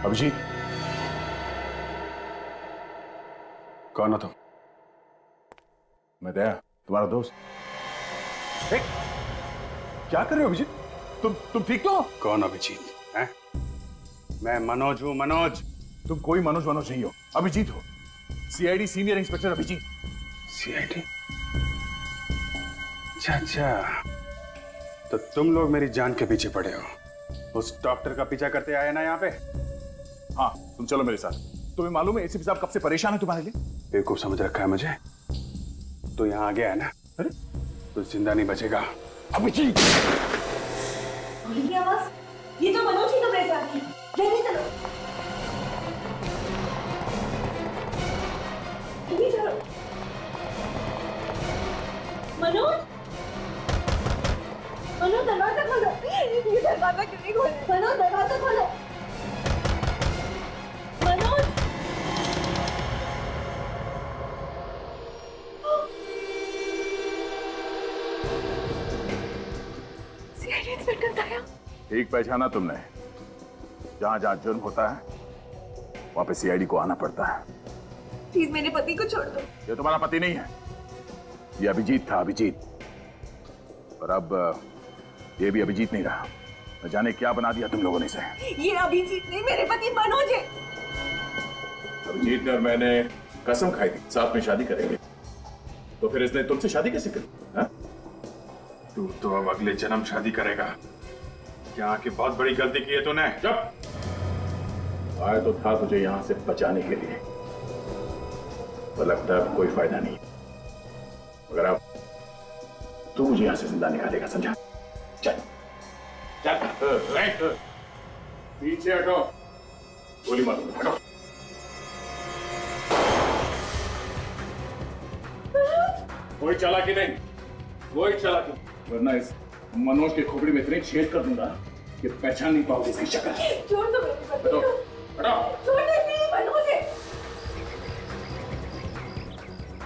अभिजीत, कौन हो तुम? मैं दया, तुम्हारा दोस्त। क्या कर रहे हो अभिजीत? तुम ठीक तो हो? कौन अभिजीत है? मैं मनोज हूँ, मनोज। तुम कोई मनोज नहीं हो, अभिजीत हो। CID senior inspector Abhijeet. CID? अच्छा अच्छा, तो तुम लोग मेरी जान के पीछे पड़े हो। उस डॉक्टर का पीछा करते आए ना यहाँ पे? हाँ, तुम चलो मेरे साथ। तुम्हें मालूम है एसीपी साहब कब से परेशान है तुम्हारे लिए? बेवकूफ समझ रखा है मुझे। तो यहाँ आ गया है ना? अरे तो जिंदा नहीं बचेगा। अभिजीत! ये आवाज, ये तो मनोज ही तो मेरे साथ है। जल्दी चलो, जल्दी चलो। मनोज, मनोज दरवाजा खोलो। ये दरवाजा क्यों नहीं खोल रहे? मनोज दरवाजा खोलो। मनोज, सीआईडी इंस्पेक्टर दया। ठीक पहचाना तुमने। जहां जहां जुर्म होता है वहां पे सीआईडी को आना पड़ता है। प्लीज मेरे पति को छोड़ दो। ये तुम्हारा पति नहीं है, ये अभिजीत था, अभिजीत। और अब ये भी अभिजीत नहीं रहा। न जाने क्या बना दिया तुम लोगों ने इसे। ये अभिजीत नहीं, मेरे पति मनोज है। अभिजीत ने और मैंने कसम खाई थी साथ में शादी करेंगे, तो फिर इसने तुमसे शादी कैसे करी? हाँ? तू तो अब अगले जन्म शादी करेगा। यहाँ की बहुत बड़ी गलती की है तूने। चुप! आया तो था तुझे यहाँ से बचाने के लिए, तो लगता है अब कोई फायदा नहीं। मगर अब तू मुझे यहाँ से जिंदा निकालेगा, समझा? चल चल, पीछे हटो, गोली मारो, हटो। कोई चालाकी नहीं, कोई चालाकी, वरना इस मनोज के खोपड़ी में इतने छेद कर दूंगा कि पहचान नहीं पाओगे इसकी शक्ल। छोड़ दो मेरे पति हटो, को। हटो। छोड़ दे, नहीं मनोज है।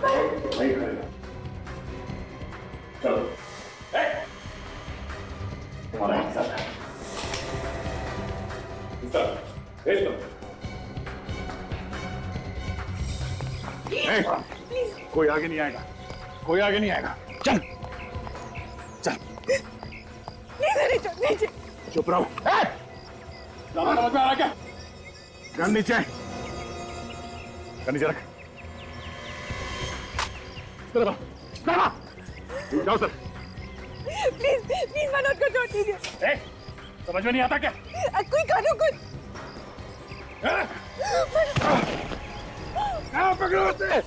नहीं करेगा। चलो, तुम्हारा हिस्सा है। हिस्सा भेज दो। कोई आगे नहीं आएगा, कोई आगे नहीं आएगा। चल चल, नीचे। चुप रहो। समझ में आ रहा क्या? गन नीचे, गन नीचे रख। जाओ सर। प्लीज मनोज को छोड़ दीजिए। समझ में नहीं आता क्या? कोई करो कुछ। पकड़ो उसे।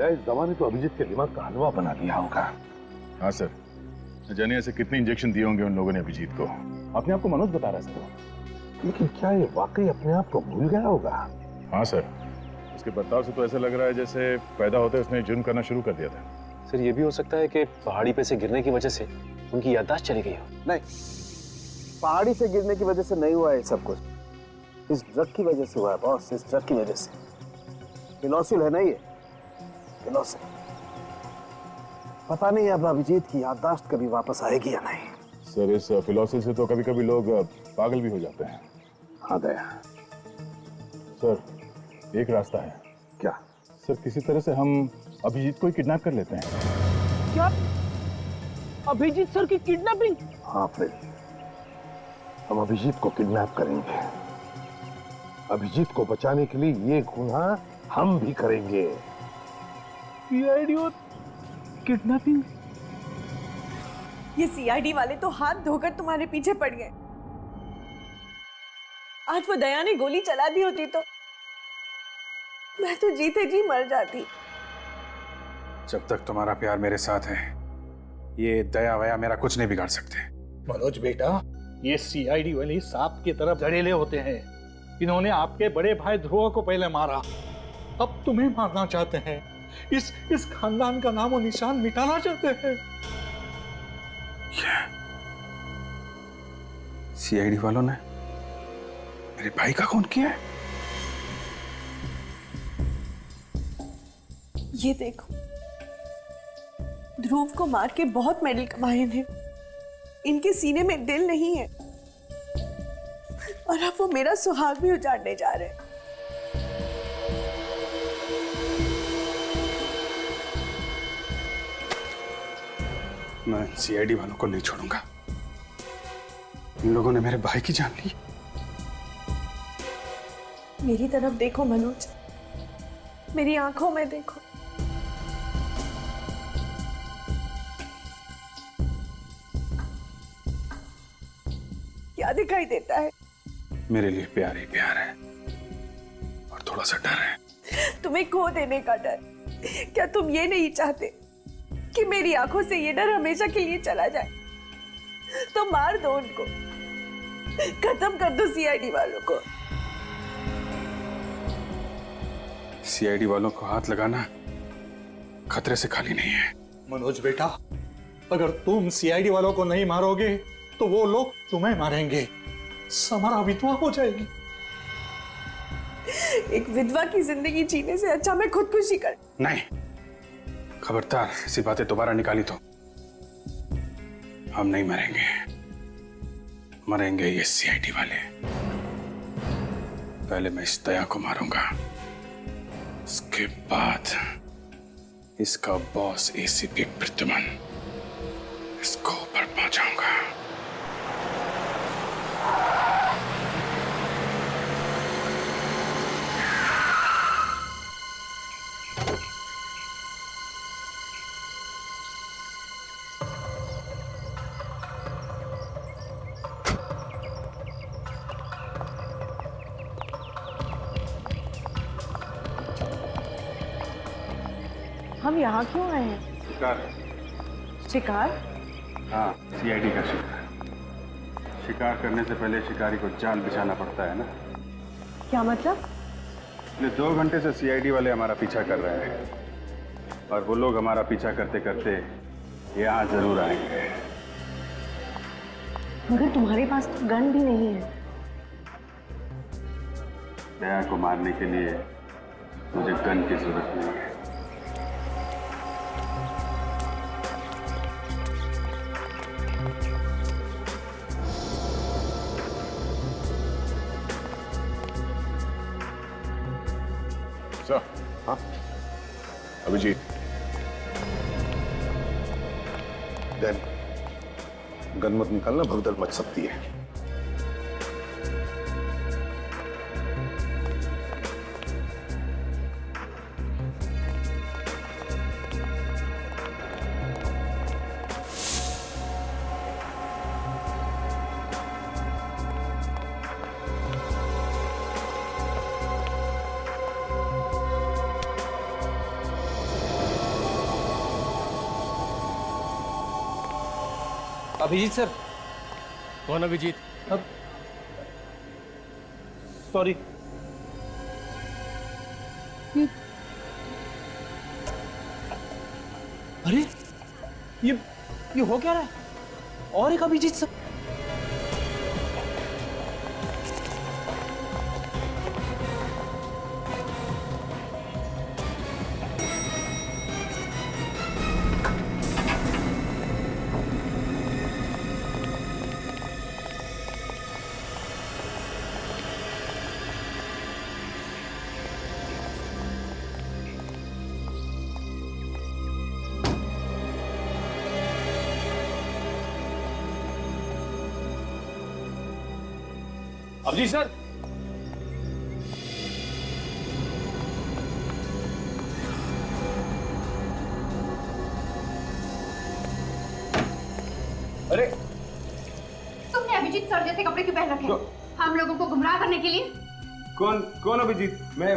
इस दवा ने तो अभिजीत के दिमाग का हलवा बना दिया होगा। हाँ सर, न जाने ऐसे कितने इंजेक्शन दिए होंगे उन लोगों ने अभिजीत को। अपने आप को मनोज बता रहा है सर। लेकिन क्या ये वाकई अपने आप को भूल गया होगा? हाँ सर, उसके बर्ताव से तो ऐसा लग रहा है जैसे पैदा होते उसने जुर्म करना शुरू कर दिया था। सर ये भी हो सकता है कि पहाड़ी पे से गिरने की वजह से उनकी याददाश्त चली गई हो। नहीं, पहाड़ी से गिरने की वजह से नहीं हुआ है सब कुछ। इस ड्रग की वजह से हुआ है बॉस, इस ड्रग की वजह से। फिनोसिल है ना ये, फिनोसिल। पता नहीं अब अभिजीत की याददाश्त कभी वापस आएगी या नहीं। सर इस फिलॉसफी से तो कभी कभी लोग पागल भी हो जाते हैं। हाँ दया। सर एक रास्ता है। क्या? सर किसी तरह से हम अभिजीत को ही किडनैप कर लेते हैं। क्या? अभिजीत सर की किडनैपिंग? हाँ फिर हम अभिजीत को किडनैप करेंगे। अभिजीत को बचाने के लिए ये गुनाह हम भी करेंगे। सीआईडी और किडनैपिंग? ये सीआईडी वाले तो हाथ धोकर तुम्हारे पीछे पड़ गए। आज वो दया ने गोली चला दी होती तो मैं तो जीते जी मर जाती। जब तक तुम्हारा प्यार मेरे साथ है, ये दया वया मेरा कुछ नहीं बिगाड़ सकते। मनोज बेटा, ये सीआईडी वाले सांप की तरफ जड़ेले होते हैं। इन्होंने आपके बड़े भाई ध्रुव को पहले मारा, अब तुम्हें मारना चाहते हैं। इस खानदान का नामो निशान मिटाना चाहते हैं। सीआईडी वालों ने मेरे भाई का खून किया है? ये देखो, ध्रुव को मार के बहुत मेडल कमाए हैं, इनके सीने में दिल नहीं है और अब वो मेरा सुहाग भी उजाड़ने जा रहे हैं। मैं सीआईडी वालों को नहीं छोड़ूंगा। इन लोगों ने मेरे भाई की जान ली। मेरी तरफ देखो मनोज, मेरी आंखों में देखो। क्या दिखाई देता है? मेरे लिए प्यार ही प्यार है और थोड़ा सा डर है। तुम्हें खो देने का डर। क्या तुम ये नहीं चाहते कि मेरी आंखों से ये डर हमेशा के लिए चला जाए? तो मार दो उनको, खत्म कर दो सीआईडी वालों को। सीआईडी वालों को हाथ लगाना खतरे से खाली नहीं है। मनोज बेटा, अगर तुम सीआईडी वालों को नहीं मारोगे तो वो लोग तुम्हें मारेंगे। समारा विधवा हो जाएगी। एक विधवा की जिंदगी जीने से अच्छा मैं खुदकुशी कर। नहीं, खबरदार ऐसी बातें दोबारा निकाली तो हम नहीं मरेंगे। मरेंगे ये सीआईडी वाले। पहले मैं इस दया को मारूंगा, उसके बाद इसका बॉस एसीपी प्रद्युमन, इसको ऊपर पहुंचाऊंगा। हम यहाँ क्यों आए हैं? शिकार। शिकार? हाँ, सीआईडी का शिकार। शिकार करने से पहले शिकारी को जाल बिछाना पड़ता है ना। क्या मतलब? पिछले 2 घंटे से सीआईडी वाले हमारा पीछा कर रहे हैं और वो लोग हमारा पीछा करते करते यहाँ जरूर आएंगे। मगर तुम्हारे पास तो गन भी नहीं है। दया को मारने के लिए मुझे गन की जरूरत नहीं है। सर, हाँ अभिजीत, गन मत निकालना, भगदड़ मच सकती है। अभिजीत सर। कौन अभिजीत? अब सॉरी। अरे ये हो क्या रहा है? और एक अभिजीत सर। अभिजीत सर। अरे तुमने अभिजीत सर जैसे कपड़े क्यों पहन रखे हैं? हम लोगों को गुमराह करने के लिए? कौन अभिजीत? मैं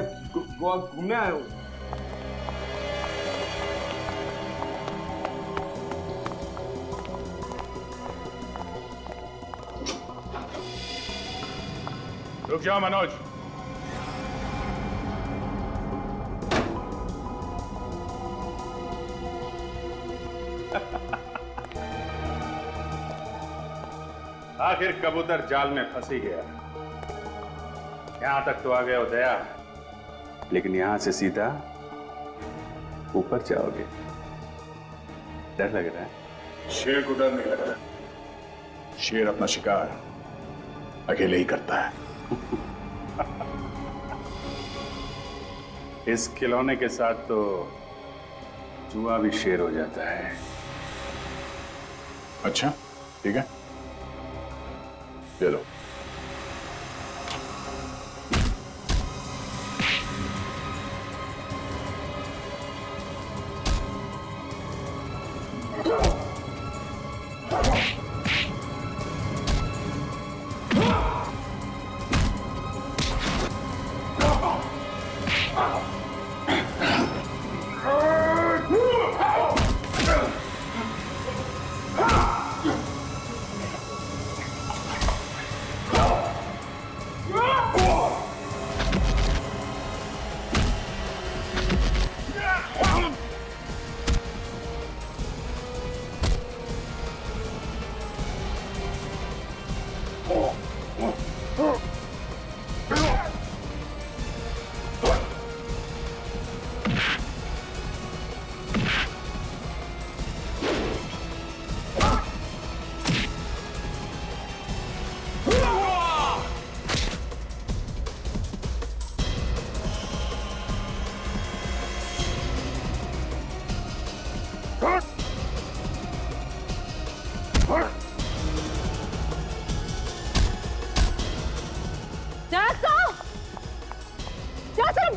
घूमने आया हूँ। रुक जाओ मनोज। आखिर कबूतर जाल में फंस ही गया। यहां तक तो आ गए हो दया, लेकिन यहां से सीधा ऊपर जाओगे? डर लग रहा है? शेर को डर नहीं लगता। शेर अपना शिकार अकेले ही करता है। इस खिलौने के साथ तो जुआ भी शेर हो जाता है। अच्छा ठीक है, ले लो।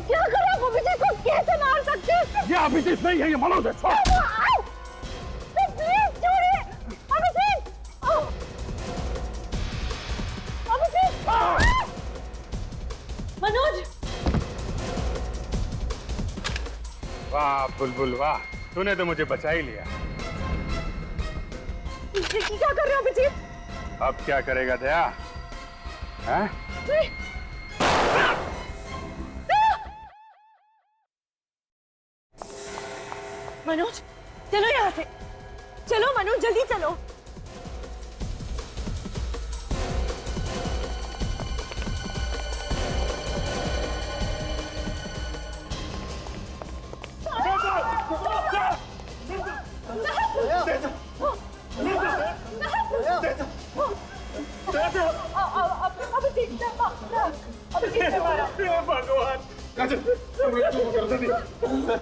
क्या कर रहे हो? अभिजीत को कैसे मार सकते हैं? ये अभिजीत नहीं है, ये मनोज है। प्लीज छोड़िए अभिजीत। अभिजीत मनोज। वाह बुलबुल वाह, तूने तो मुझे बचा ही लिया। क्या कर रहे हो अभिजीत? अब क्या करेगा दया? हैं? मनोज चलो यहाँ से, चलो मनोज जल्दी चलो।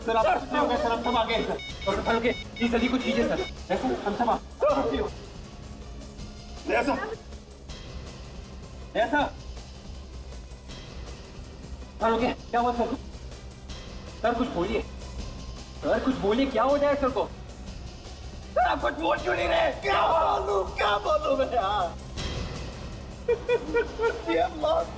सर आप सब आगे सर ओके प्लीज जल्दी कुछ कीजिए सर। ऐसा हम सब ऐसा ऐसा सर ओके क्या हुआ सर? सर कुछ बोलिए सर, कुछ बोलिए क्या हो जाए सर को? सर आप कुछ बोल क्यों नहीं रहे? क्या बोलूं मैं यार? ये लॉस्ट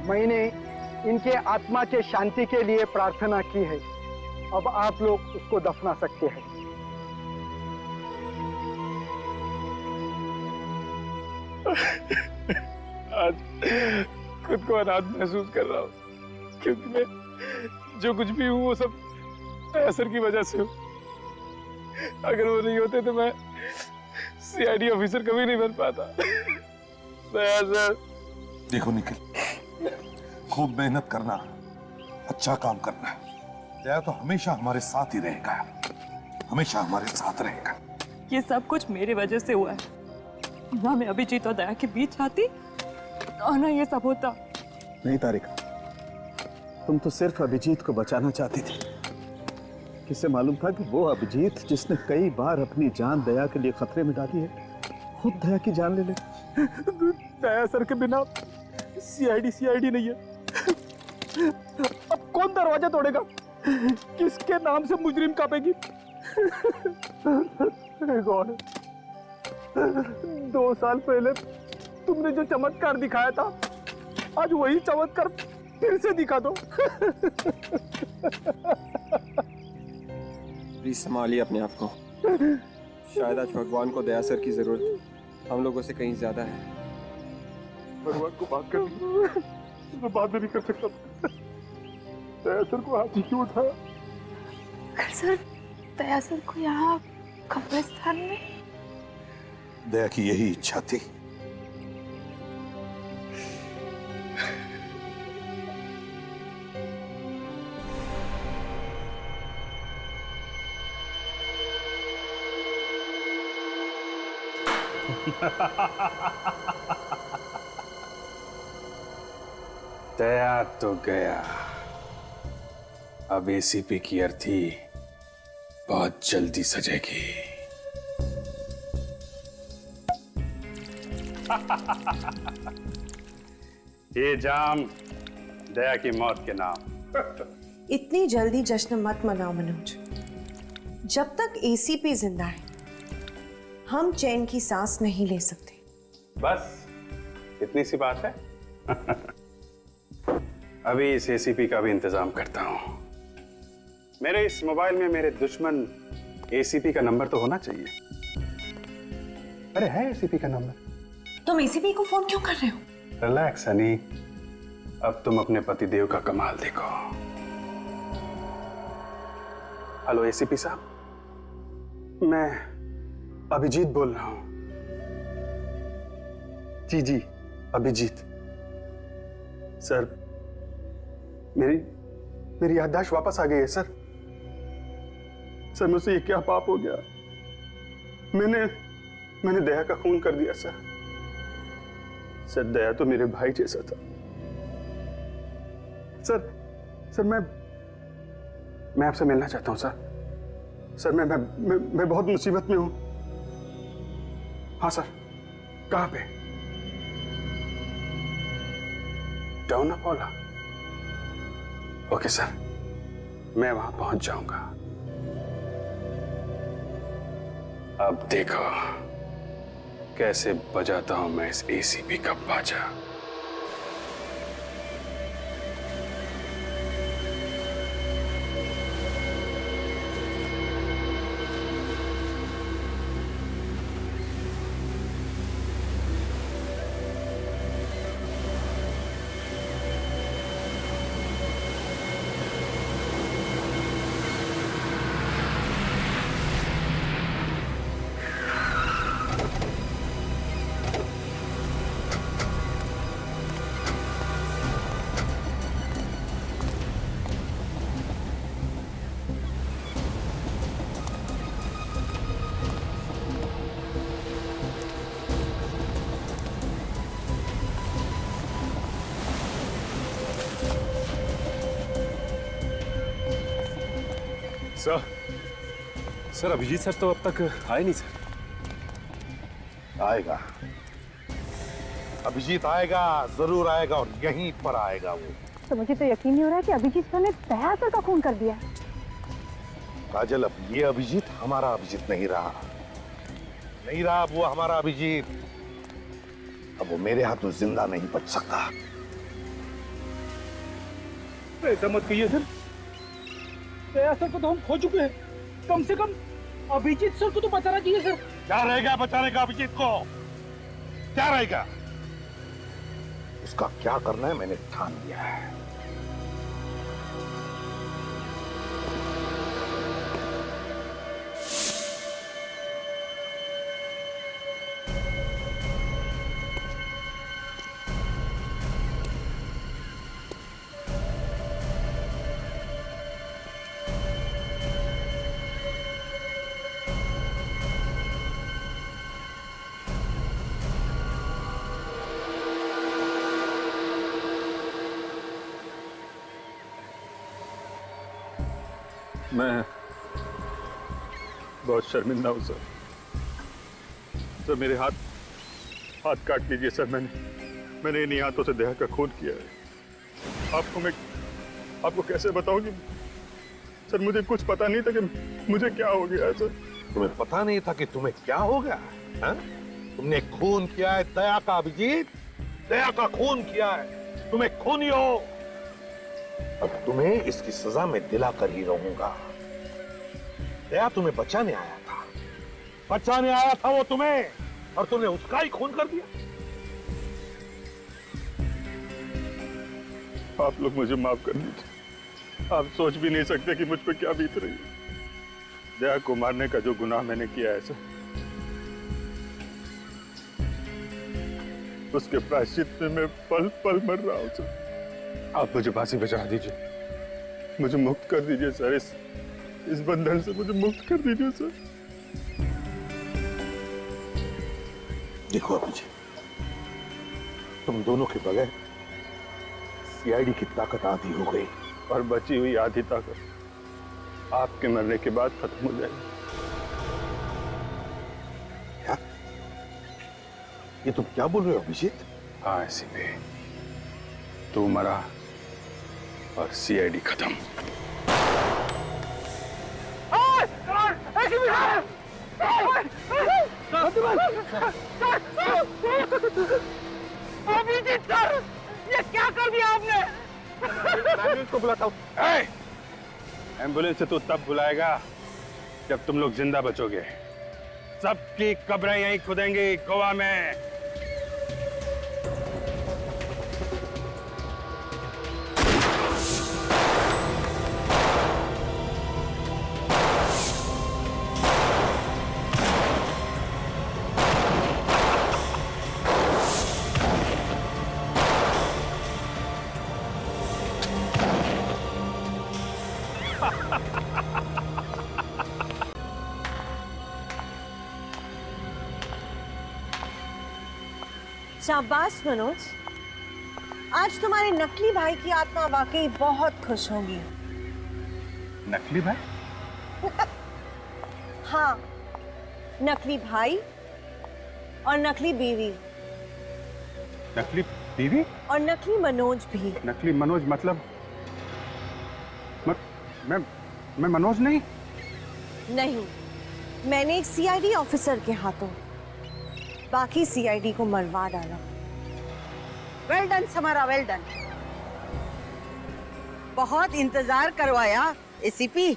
मैंने इनके आत्मा के शांति के लिए प्रार्थना की है। अब आप लोग उसको दफना सकते हैं। आज खुद को अनाथ महसूस कर रहा हूँ, क्योंकि मैं जो कुछ भी हूँ वो सब असर की वजह से हूँ। अगर वो नहीं होते तो मैं सीआईडी ऑफिसर कभी नहीं बन पाता। सर देखो निखिल, खूब मेहनत करना, अच्छा काम करना है। दया तो हमेशा हमारे साथ ही रहेगा, हमेशा हमारे साथ रहेगा। ये सब कुछ मेरी वजह से हुआ है। ना मैं अभिजीत और दया के बीच आती और ना ये सब होता। नहीं तारिका, तुम तो सिर्फ अभिजीत को बचाना चाहती थी। किसे मालूम था कि वो अभिजीत जिसने कई बार अपनी जान दया के लिए खतरे में डाली है, खुद दया की जान ले ले। दया सर के बिना सीआईडी नहीं है। अब कौन दरवाजा तोड़ेगा? किसके नाम से मुजरिम कापेगी? गॉड, 2 साल पहले तुमने जो चमत्कार दिखाया था, आज वही चमत्कार फिर से दिखा दो। प्लीज संभालिए अपने आप को। शायद आज भगवान को दया सर की जरूरत हम लोगों से कहीं ज्यादा है। भगवान को बात करनी तो बात भी नहीं कर सकता। दया सर को हाथ ही क्यों उठाया? सर, दया सर को यहाँ कब्रिस्तान में? दया की यही इच्छा थी। दया तो गया, अब एसीपी की अर्थी बहुत जल्दी सजेगी। ये जाम दया की मौत के नाम। इतनी जल्दी जश्न मत मनाओ मनोज। जब तक एसीपी जिंदा है, हम चैन की सांस नहीं ले सकते। बस इतनी सी बात है। अभी इस एसीपी का भी इंतजाम करता हूं। मेरे इस मोबाइल में मेरे दुश्मन एसीपी का नंबर तो होना चाहिए। अरे है एसीपी का नंबर। तुम एसीपी को फोन क्यों कर रहे हो? रिलैक्स हनी, अब तुम अपने पतिदेव का कमाल देखो। हेलो एसीपी साहब, मैं अभिजीत बोल रहा हूं। जी जी अभिजीत। सर मेरी याददाश्त वापस आ गई है सर। सर मुझसे ये क्या पाप हो गया? मैंने दया का खून कर दिया सर। सर दया तो मेरे भाई जैसा था। सर मैं आपसे मिलना चाहता हूं सर। सर मैं बहुत मुसीबत में हूं। हाँ सर, कहां पे? टाउन अपोला। ओके सर, मैं वहां पहुंच जाऊंगा। अब देखो कैसे बजाता हूं मैं इस एसीपी का बाजा। सर अभिजीत सर तो अब तक आए नहीं सर। आएगा, अभिजीत आएगा, जरूर आएगा और यहीं पर आएगा वो। तो मुझे तो यकीन नहीं हो रहा है कि अभिजीत सर ने दया सर का खून कर दिया। काजल, अब ये अभिजीत हमारा अभिजीत नहीं रहा। नहीं रहा अब वो हमारा अभिजीत। अब वो मेरे हाथ में जिंदा नहीं बच सकता। ऐसा मत कहिए सर, दया सर को तो हम खो चुके हैं। कम से कम अभिजीत सर को तो बचाना चाहिए सर। क्या रहेगा बचाने का अभिजीत को? क्या रहेगा? उसका क्या करना है मैंने ठान लिया है। मैं बहुत शर्मिंदा हूं सर। सर मेरे हाथ काट लीजिए सर। मैंने इन्हीं हाथों से दया का खून किया है। आपको कैसे बताऊं कि सर मुझे कुछ पता नहीं था कि मुझे क्या हो गया है सर। तुम्हें पता नहीं था कि तुम्हें क्या हो गया है? तुमने खून किया है दया का अभिजीत, दया का खून किया है। तुम्हें खूनी हो। अब तुम्हें इसकी सजा मैं दिला कर ही रहूंगा। दया तुम्हें बचाने आया था, बचाने आया था वो तुम्हें, और तुमने उसका ही खून कर दिया। आप लोग मुझे माफ कर दीजिए। आप सोच भी नहीं सकते कि मुझ पर क्या बीत रही है। दया को मारने का जो गुनाह मैंने किया है सर, उसके प्रायश्चित में मैं पल पल मर रहा हूं सर। आप मुझे फांसी पे चढ़ा दीजिए। मुझे मुक्त कर दीजिए सर। इस बंधन से मुझे मुक्त कर दीजिए सर। देखो अभिजीत, तुम दोनों के बगैर सीआईडी की ताकत आधी हो गई, और बची हुई आधी ताकत आपके मरने के बाद खत्म हो जाएगी। क्या? ये तुम क्या बोल रहे हो अभिजीत? हाँ एसीपी, तू मरा और सीआईडी खत्म। अभिजीत सर, ये क्या कर दिया आपने? एम्बुलेंस को बुलाता हूँ। एम्बुलेंस से तू तब बुलाएगा जब तुम लोग जिंदा बचोगे। सबकी कब्रें यहीं खुदेंगी गोवा में। शाबाश मनोज, आज तुम्हारे नकली भाई की आत्मा वाकई बहुत खुश होगी। नकली भाई? हाँ, नकली भाई और नकली बीवी नकली बीवी और नकली मनोज भी। नकली मनोज मतलब मैं मनोज नहीं। नहीं, मैंने एक सीआईडी ऑफिसर के हाथों बाकी सीआईडी को मरवा डाला। Well done Samara, well done. बहुत इंतजार करवाया एसीपी।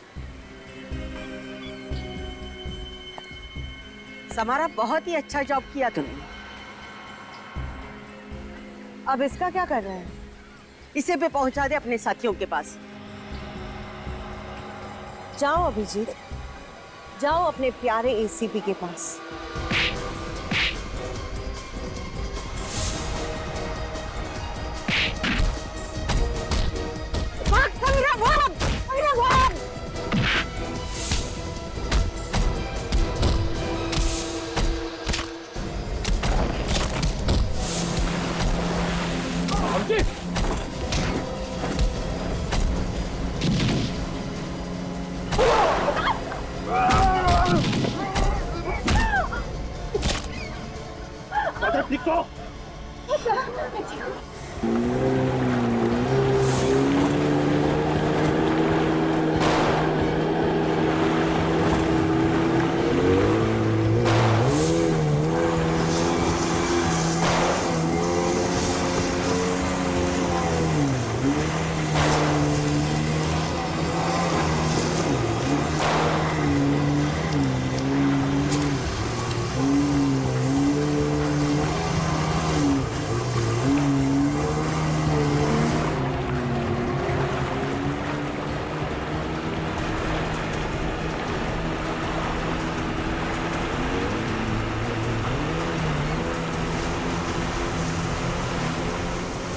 समारा, बहुत ही अच्छा जॉब किया तुमने। अब इसका क्या कर रहे हैं? इसे पे पहुंचा दे अपने साथियों के पास। जाओ अभिजीत, जाओ अपने प्यारे एसीपी के पास। ठीक तो?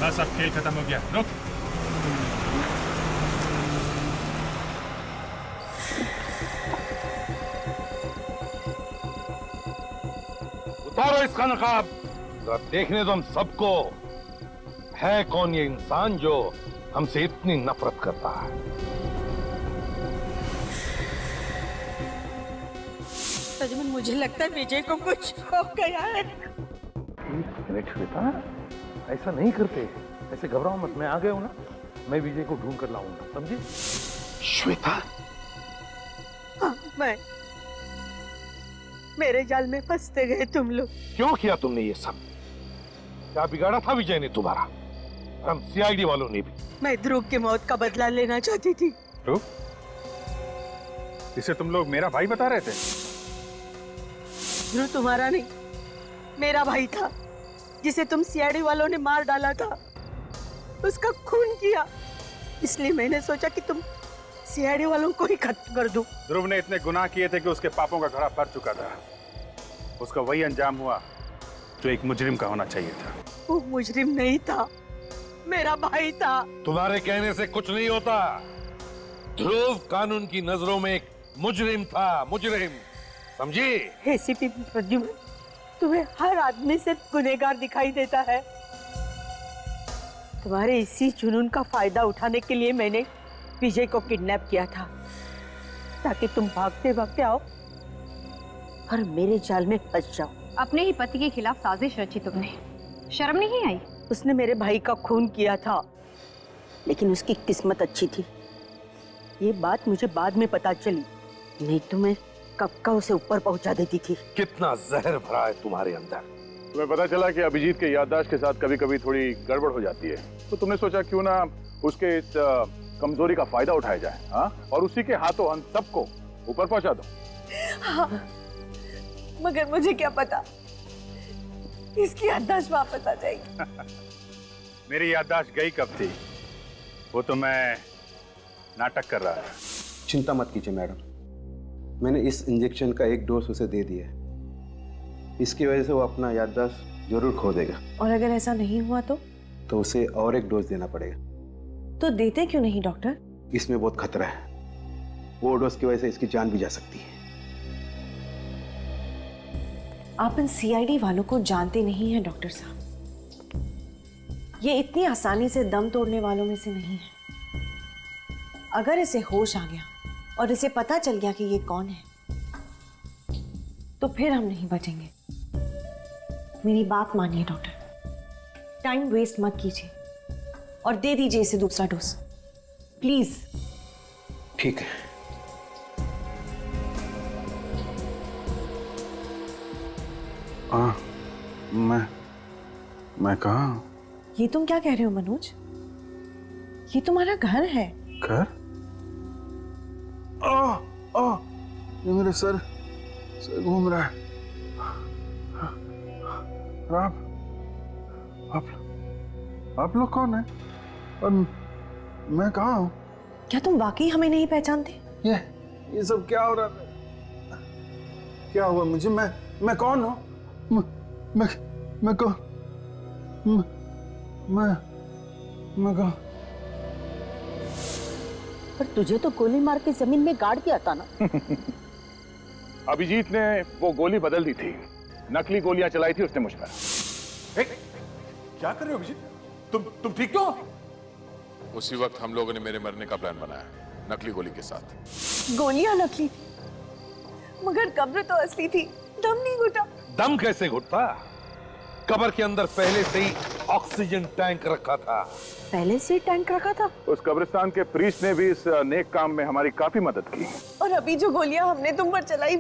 बस अब खेल खत्म हो गया, रुक। उतारो इसका नकाब, जरा देखने दो हम सबको है कौन ये इंसान जो हमसे इतनी नफरत करता है। सच में मुझे लगता है विजय को कुछ हो गया है। श्वेता, ऐसा नहीं करते, ऐसे घबराओ मत, मैं आ गया हूं ना, मैं विजय को ढूंढ कर लाऊंगा, समझे? श्वेता, हाँ, मैं मेरे जाल में फंसते गए तुम लोग। क्यों किया तुमने ये सब? क्या बिगाड़ा था विजय ने तुम्हारा? हम सीआईडी वालों ने भी। मैं ध्रुव की मौत का बदला लेना चाहती थी। ध्रुव? इसे तुम लोग मेरा भाई बता रहे थे? ध्रुव तुम्हारा नहीं, मेरा भाई था, जिसे तुम सीआईडी वालों ने मार डाला था, उसका खून किया। इसलिए मैंने सोचा कि तुम सीआईडी वालों को ही खत्म कर दो। ध्रुव ने इतने गुनाह किए थे कि उसके पापों का घड़ा भर चुका था। उसका वही अंजाम हुआ जो एक मुजरिम का होना चाहिए था। वो मुजरिम नहीं था, मेरा भाई था। तुम्हारे कहने से कुछ नहीं होता। ध्रुव कानून की नजरों में एक मुजरिम था, मुजरिम, समझी? एसीपी प्रद्युम्न, तुम्हें हर आदमी सिर्फ गुनहगार दिखाई देता है। तुम्हारे इसी जुनून का फायदा उठाने के लिए मैंने विजय को किडनैप किया था, ताकि तुम भागते भागते आओ और मेरे जाल में फंस जाओ। अपने ही पति के खिलाफ साजिश रची तुमने, शर्म नहीं आई? उसने मेरे भाई का खून किया था, लेकिन उसकी किस्मत अच्छी थी। ये बात मुझे बाद में पता चली, नहीं तो मैं कब का उसे ऊपर पहुंचा देती थी। कितना जहर भरा है तुम्हारे अंदर। तुम्हें पता चला कि अभिजीत के याददाश्त के साथ कभी कभी थोड़ी गड़बड़ हो जाती है, तो तुमने सोचा क्यों ना उसके इस कमजोरी का फायदा उठाया जाए, हाँ? और उसी के हाथों हम सबको ऊपर पहुंचा दो। हाँ, मगर मुझे क्या पता इसकी याददाश्त वापस आ जाएगी। मेरी याददाश्त गई कब थी, वो तो मैं नाटक कर रहा था। चिंता मत कीजिए मैडम, मैंने इस इंजेक्शन का एक डोज उसे दे दिया है। इसकी वजह से वो अपना याददाश्त जरूर खो देगा। और अगर ऐसा नहीं हुआ तो उसे और एक डोज देना पड़ेगा। तो देते क्यों नहीं डॉक्टर? इसमें बहुत खतरा है, वो डोज की वजह से इसकी जान भी जा सकती है। आप इन सीआईडी वालों को जानते नहीं हैं डॉक्टर साहब। ये इतनी आसानी से दम तोड़ने वालों में से नहीं है। अगर इसे होश आ गया और इसे पता चल गया कि ये कौन है, तो फिर हम नहीं बचेंगे। मेरी बात मानिए डॉक्टर, टाइम वेस्ट मत कीजिए और दे दीजिए इसे दूसरा डोज, प्लीज। ठीक है। मैं कहाँ हूँ? ये तुम क्या कह रहे हो मनोज? ये तुम्हारा घर है। घर? ये मेरे सर घूम रहा है। आप लोग कौन है और मैं कहाँ हूँ? क्या तुम वाकई हमें नहीं पहचानते? ये सब क्या हो रहा है? क्या हुआ मुझे? मैं कौन हूँ? मैं कौन? मैं कौन? पर तुझे तो गोली मार के जमीन में गाड़ दिया था ना। अभिजीत ने वो गोली बदल दी थी, नकली गोलियां चलाई थी उसने मुझ पर। क्या कर रहे हो अभिजीत? तुम ठीक तो? उसी वक्त हम लोगों ने मेरे मरने का प्लान बनाया, नकली गोली के साथ। गोलियां नकली थी, मगर कब्र तो असली थी। दम नहीं घुटा। दम कैसे घुटता? कब्र के अंदर पहले से ही ऑक्सीजन टैंक रखा था। पहले से टैंक रखा था? उस कब्रिस्तान के प्रीस्ट ने भी इस नेक काम में हमारी काफी मदद की। और अभी जो गोलियां हमने तुम पर चलाई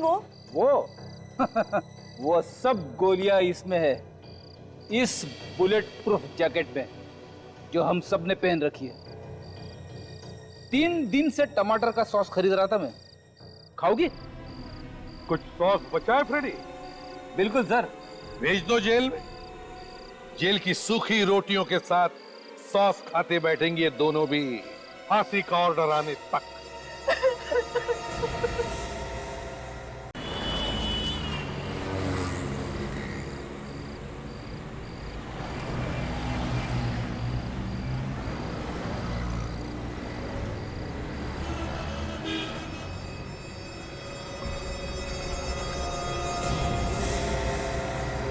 वो सब गोलियां इसमें है, इस बुलेट प्रूफ जैकेट में जो हम सब ने पहन रखी है। 3 दिन से टमाटर का सॉस खरीद रहा था मैं, खाओगी? कुछ सॉस बचा है फ्रेडी? बिल्कुल सर। भेज दो जेल में। जेल की सूखी रोटियों के साथ सॉस खाते बैठेंगे ये दोनों भी, फांसी का ऑर्डर आने तक।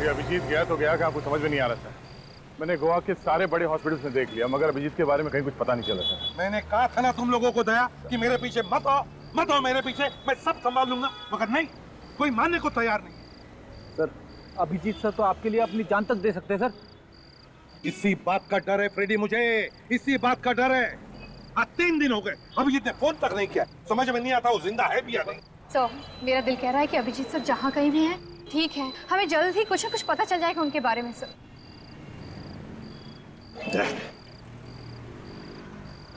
अभिजीत गया तो गया, क्या आपको समझ में नहीं आ रहा था? मैंने गोवा के सारे बड़े हॉस्पिटल्स में देख लिया, मगर अभिजीत के बारे में कहीं कुछ पता नहीं चला था। मैंने कहा था ना तुम लोगों को दया कि मेरे पीछे मत आओ मेरे पीछे, मैं सब संभाल लूंगा, मगर नहीं, कोई मानने को तैयार नहीं। सर, अभिजीत सर तो आपके लिए अपनी जान तक दे सकते हैं सर। इसी बात का डर है फ्रेडी, मुझे इसी बात का डर है। आज 3 दिन हो गए, अभिजीत ने फोन तक नहीं किया। समझ में नहीं आता वो जिंदा है भी या नहीं। सर, मेरा दिल कह रहा है कि अभिजीत सर जहाँ कहीं भी हैं, ठीक है, हमें जल्द ही कुछ न कुछ पता चल जाएगा उनके बारे में सर।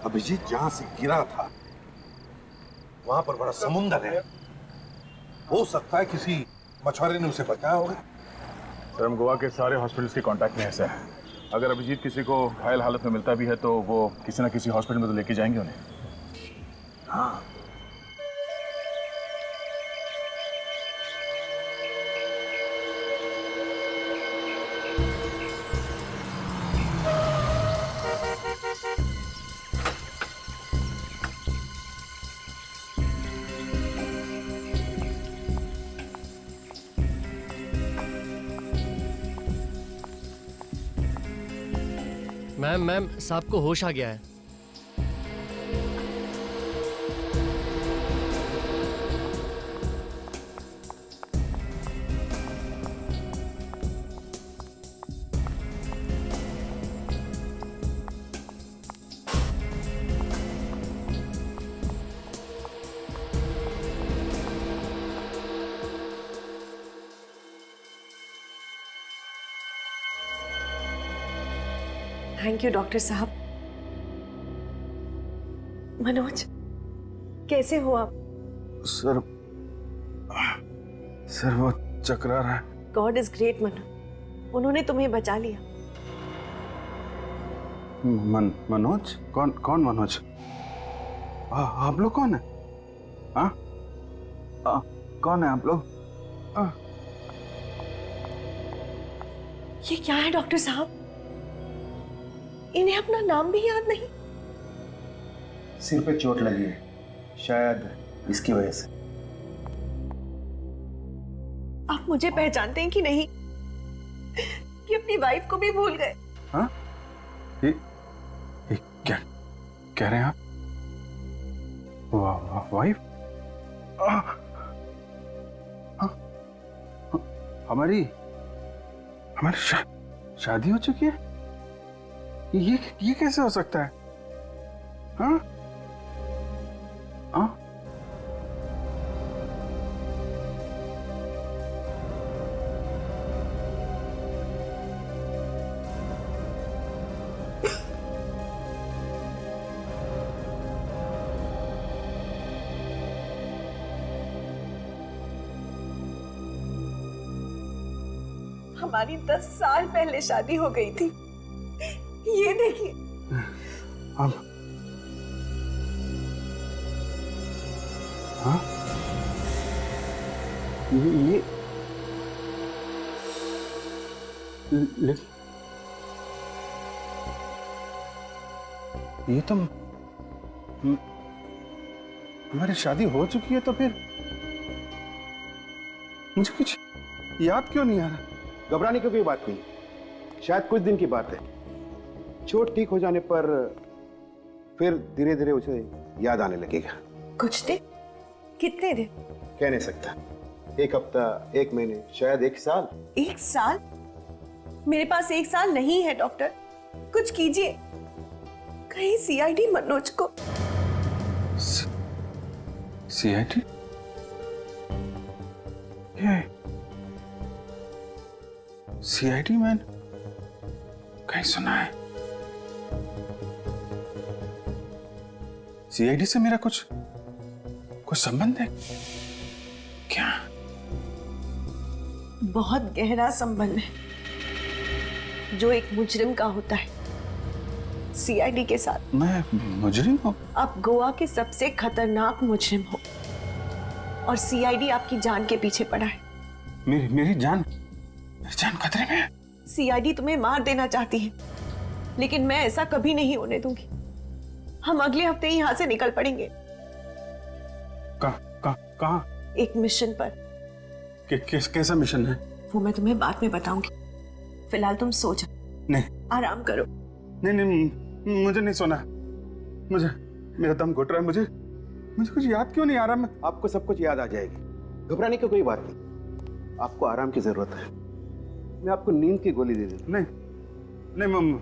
अभिजीत जहां से गिरा था वहां पर बड़ा समुंदर है, हो सकता है किसी मछुआरे ने उसे बचाया होगा। सर, हम गोवा के सारे हॉस्पिटल्स के कांटेक्ट में है सर। अगर अभिजीत किसी को घायल हालत में मिलता भी है तो वो किसी ना किसी हॉस्पिटल में तो लेके जाएंगे उन्हें। हाँ, मैम साहब को होश आ गया है। थैंक यू डॉक्टर साहब। मनोज, कैसे हो आप? सर वो चकरा रहा है। गॉड इज ग्रेट मनोज, उन्होंने तुम्हें बचा लिया। मनोज? कौन मनोज? आप लोग कौन है? कौन है आप लोग? ये क्या है डॉक्टर साहब? इन्हें अपना नाम भी याद नहीं। सिर पे चोट लगी है, शायद इसकी वजह से। आप मुझे पहचानते हैं कि नहीं? कि अपनी वाइफ को भी भूल गए? हाँ? ये क्या कह रहे हैं आप? वाइफ? हमारी शादी हो चुकी है? ये कैसे हो सकता है? हाँ? हाँ? हमारी 10 साल पहले शादी हो गई थी। ये देखिए। अब हाँ? ये तो हमारी शादी हो चुकी है, तो फिर मुझे कुछ याद क्यों नहीं आ रहा? घबराने की कोई बात नहीं, शायद कुछ दिन की बात है। चोट ठीक हो जाने पर फिर धीरे धीरे उसे याद आने लगेगा। कुछ दिन? कितने दिन? कह नहीं सकता। 1 हफ्ता, 1 महीने, शायद 1 साल। 1 साल? मेरे पास 1 साल नहीं है डॉक्टर, कुछ कीजिए। कहीं सीआईडी मनोज को। सीआईडी? ये सीआईडी मैन कहीं सुना है? सीआईडी से मेरा कुछ संबंध है क्या? बहुत गहरा संबंध है जो एक मुजरिम का होता है सीआईडी के साथ। मैं मुजरिम हूँ? आप गोवा के सबसे खतरनाक मुजरिम हो और सीआईडी आपकी जान के पीछे पड़ा है। मेरी जान खतरे में है। सीआईडी तुम्हें मार देना चाहती है, लेकिन मैं ऐसा कभी नहीं होने दूंगी। हम अगले हफ्ते ही यहां से निकल पड़ेंगे। कहाँ? एक मिशन पर। कैसा मिशन है? वो मैं तुम्हें बाद में बताऊंगी। फिलहाल तुम सो जाओ, नहीं आराम करो। नहीं नहीं, मुझे नहीं सोना। मुझे, मेरा दम घुट रहा है। मुझे कुछ याद क्यों नहीं आ रहा? मैं आपको सब कुछ याद आ जाएगी, घबराने की कोई बात नहीं। आपको आराम की जरूरत है। मैं आपको नींद की गोली दे दूं। नहीं नहीं मम्मा,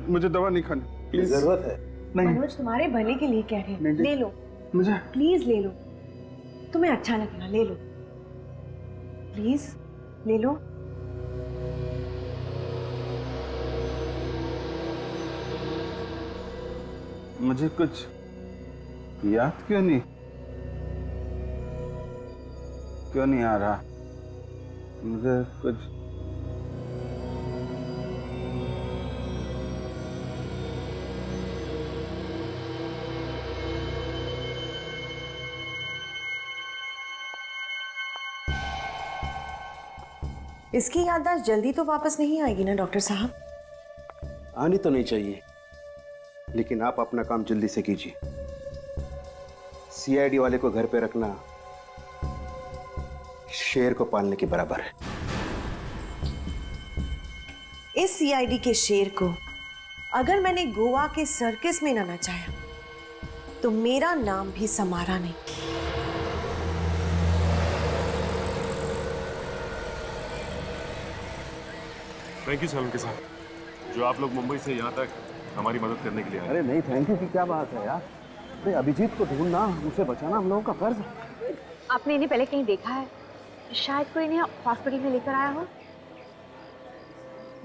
मुझे दवा नहीं खानी प्लीज। जरूरत है। नहीं मनोज तुम्हारे भले के लिए कह रहे हैं, ले लो मुझे, प्लीज ले लो, तुम्हें अच्छा लगेगा, ले लो प्लीज, ले लो। मुझे कुछ याद क्यों नहीं आ रहा? मुझे कुछ इसकी याददाश्त जल्दी तो वापस नहीं आएगी ना डॉक्टर साहब? आनी तो नहीं चाहिए, लेकिन आप अपना काम जल्दी से कीजिए। सीआईडी वाले को घर पे रखना शेर को पालने के बराबर है। इस सीआईडी के शेर को अगर मैंने गोवा के सर्कस में ना नचाया तो मेरा नाम भी समारा नहीं। थैंक यू सलम के साथ, जो आप लोग मुंबई से यहाँ तक हमारी मदद करने के लिए आए। अरे नहीं, थैंक यू की क्या बात है यार। अरे अभिजीत को ढूंढना, उसे बचाना हम लोगों का फर्ज है। आपने इन्हें पहले कहीं देखा है? शायद कोई इन्हें हॉस्पिटल में लेकर आया हो।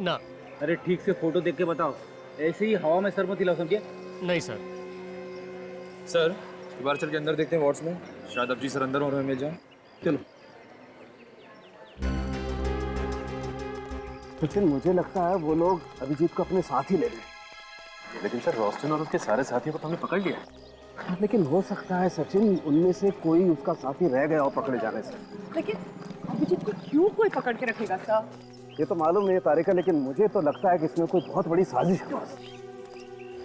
ना। अरे ठीक से फोटो देख के बताओ, ऐसे ही हवा में सर मत हिलाओ, समझे? नहीं सर। सर एक बार चल के अंदर देखते हैं वार्ड्स में, शायद अभिजीत सर अंदर और हमें मिल जाए। चलो। लेकिन मुझे लगता है वो लोग अभिजीत को अपने साथ ही ले रहे। लेकिन सर रोस्टन और उसके सारे साथियों को तो हमने पकड़ लिया। लेकिन हो सकता है सचिन, उनमें से कोई उसका साथी रह गया हो पकड़े जाने से। लेकिन अभिजीत को क्यों कोई पकड़ के रखेगा सर? ये तो मालूम नहीं है तारिका, लेकिन मुझे तो लगता है कि इसमें कोई बहुत बड़ी साजिश है।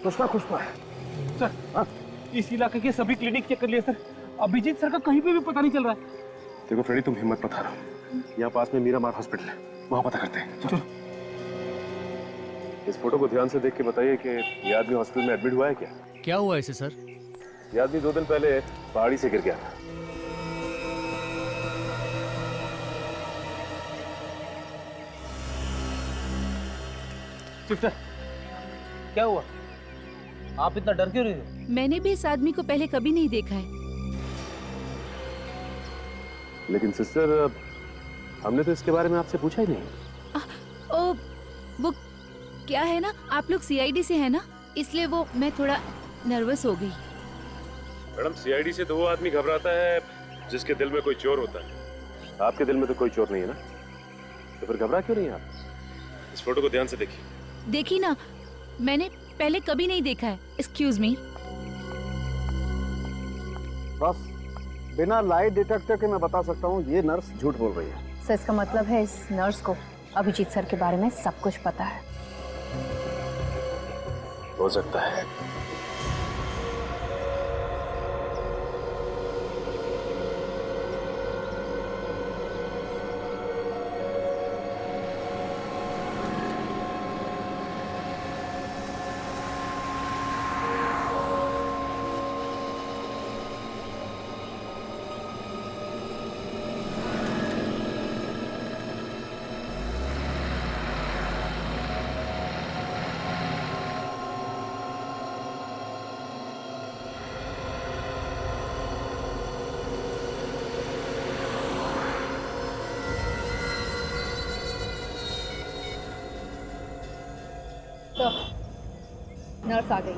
कुछ ना है। सर हाँ? इस इलाके के सभी क्लिनिक चेक कर लिए सर, अभिजीत सर का कहीं पे भी पता नहीं चल रहा है। देखो फ्रेडी, तुम हिम्मत मत हारो, यहाँ पास में मीरामार हॉस्पिटल है, वहाँ पता करते हैं। चलो। इस फोटो को ध्यान से देख के बताइए कि ये आदमी हॉस्पिटल में एडमिट हुआ है क्या? क्या हुआ इसे सर? ये आदमी 2 दिन पहले पहाड़ी से गिर गया था। सिस्टर क्या हुआ? आप इतना डर क्यों रहे हो? मैंने भी इस आदमी को पहले कभी नहीं देखा है। लेकिन सिस्टर, हमने तो इसके बारे में आपसे पूछा ही नहीं। ओ, वो क्या है ना, आप लोग सीआईडी से है ना, इसलिए वो मैं थोड़ा नर्वस हो गई। मैडम, सीआईडी से तो वो आदमी घबराता है जिसके दिल में कोई चोर होता है। आपके दिल में तो कोई चोर नहीं है ना, तो फिर घबरा क्यों नहीं आप? इस फोटो को ध्यान से देखिए। देखी ना, मैंने पहले कभी नहीं देखा है। Excuse me. बस बिना लाई डिटेक्टर के मैं बता सकता हूँ ये नर्स झूठ बोल रही है। सर इसका मतलब है इस नर्स को अभिजीत सर के बारे में सब कुछ पता है। हो सकता है। तो नर्स आ गई।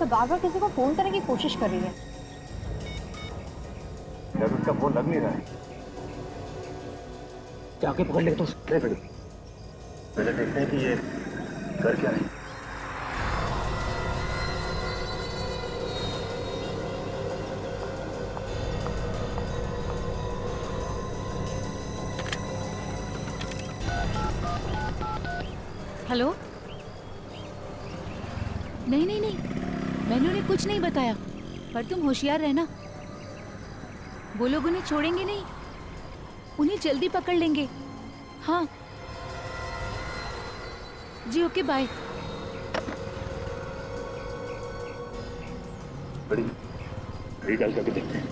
तो बार बार किसी को फोन करने की कोशिश कर रही है। जब उसका फोन लग नहीं रहा है, जाके पकड़ ले तो पहले देखते हैं कि ये कर क्या रही है। हेलो। नहीं नहीं नहीं, मैंने उन्हें कुछ नहीं बताया, पर तुम होशियार रहना, वो लोग उन्हें छोड़ेंगे नहीं, उन्हें जल्दी पकड़ लेंगे। हाँ जी, ओके बाय। बड़ी रीडाल करके देखते हैं।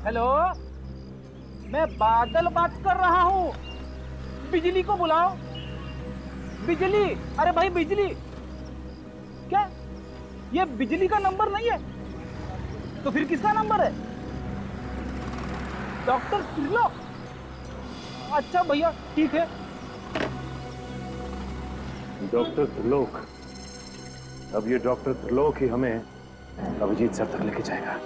हेलो, मैं बादल बात कर रहा हूँ। बिजली को बुलाओ। बिजली, अरे भाई बिजली। क्या ये बिजली का नंबर नहीं है? तो फिर किसका नंबर है? डॉक्टर त्रिलोक। अच्छा भैया ठीक है। डॉक्टर त्रिलोक। अब ये डॉक्टर त्रिलोक ही हमें अभिजीत सर तक लेके जाएगा।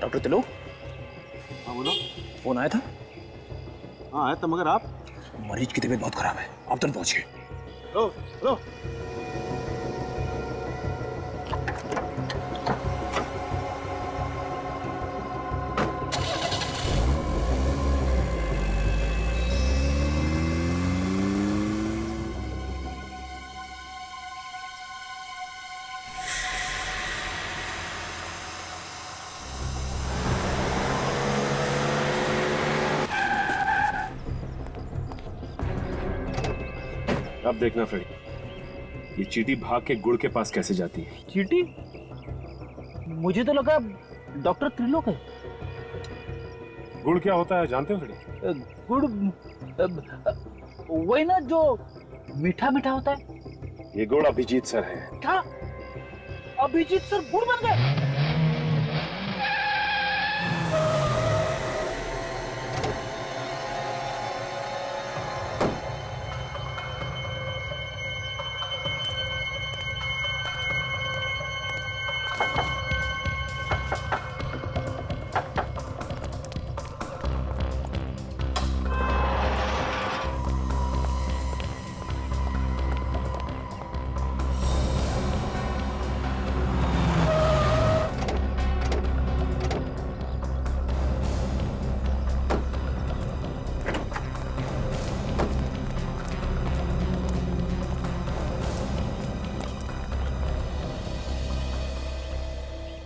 डॉक्टर त्रिलोक। हाँ बोलो। फोन आया था? हाँ आया था, मगर आप? मरीज की तबीयत बहुत खराब है, आप तुरंत पहुंचिए। लो लो। अब देखना फ्रेडी, ये चींटी भाग के गुड़ के पास कैसे जाती है। चींटी? मुझे तो लगा डॉक्टर त्रिलोक है। गुड़ क्या होता है जानते हो फ्रेडी? गुड़ वही ना जो मीठा मीठा होता है। ये गुड़ अभिजीत सर है। क्या अभिजीत सर गुड़ बन गए?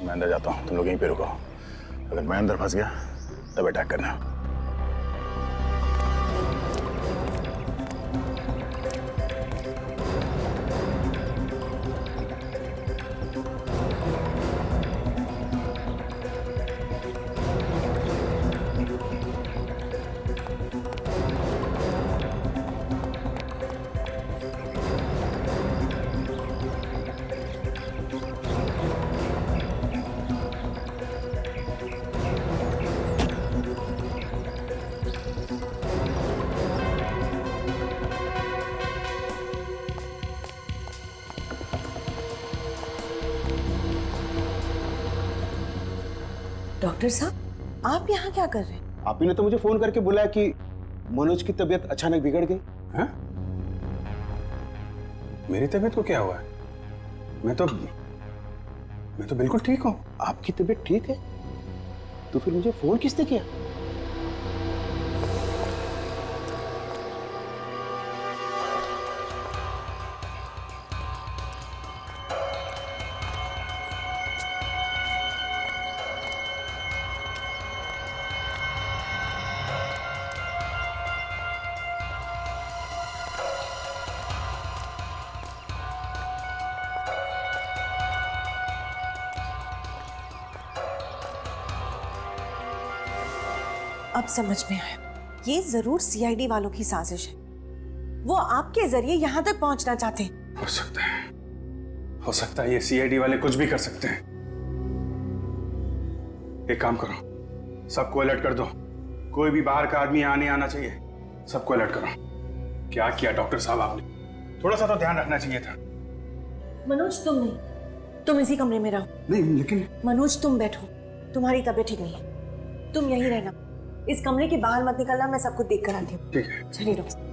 मैं अंदर जाता हूँ, तुम लोग यहीं पे रुको। अगर मैं अंदर फंस गया तब अटैक करना। डॉक्टर साहब, आप यहाँ क्या कर रहे हैं? आप ही ने तो मुझे फोन करके बुलाया कि मनोज की तबीयत अचानक बिगड़ गई। हाँ? मेरी तबीयत को क्या हुआ है? मैं तो बिल्कुल ठीक हूँ। आपकी तबीयत ठीक है तो फिर मुझे फोन किसने किया? अब समझ में आया, ये जरूर सीआईडी वालों की साजिश है। वो आपके जरिए यहाँ तक पहुंचना चाहते हैं। हो सकता है ये सीआईडी वाले कुछ भी कर सकते हैं। एक काम करो, सबको अलर्ट कर दो। कोई भी बाहर का आदमी आने आना चाहिए, सबको अलर्ट करो। क्या किया डॉक्टर साहब आपने? थोड़ा सा तो ध्यान रखना चाहिए था। मनोज तुम नहीं, तुम इसी कमरे में रहो। नहीं लेकिन मनोज तुम बैठो, तुम्हारी तबीयत ठीक नहीं है, तुम यहीं रहना। इस कमरे के बाहर मत निकलना, मैं सब कुछ देख कर आती हूँ। ठीक है। चलिए डॉक्टर।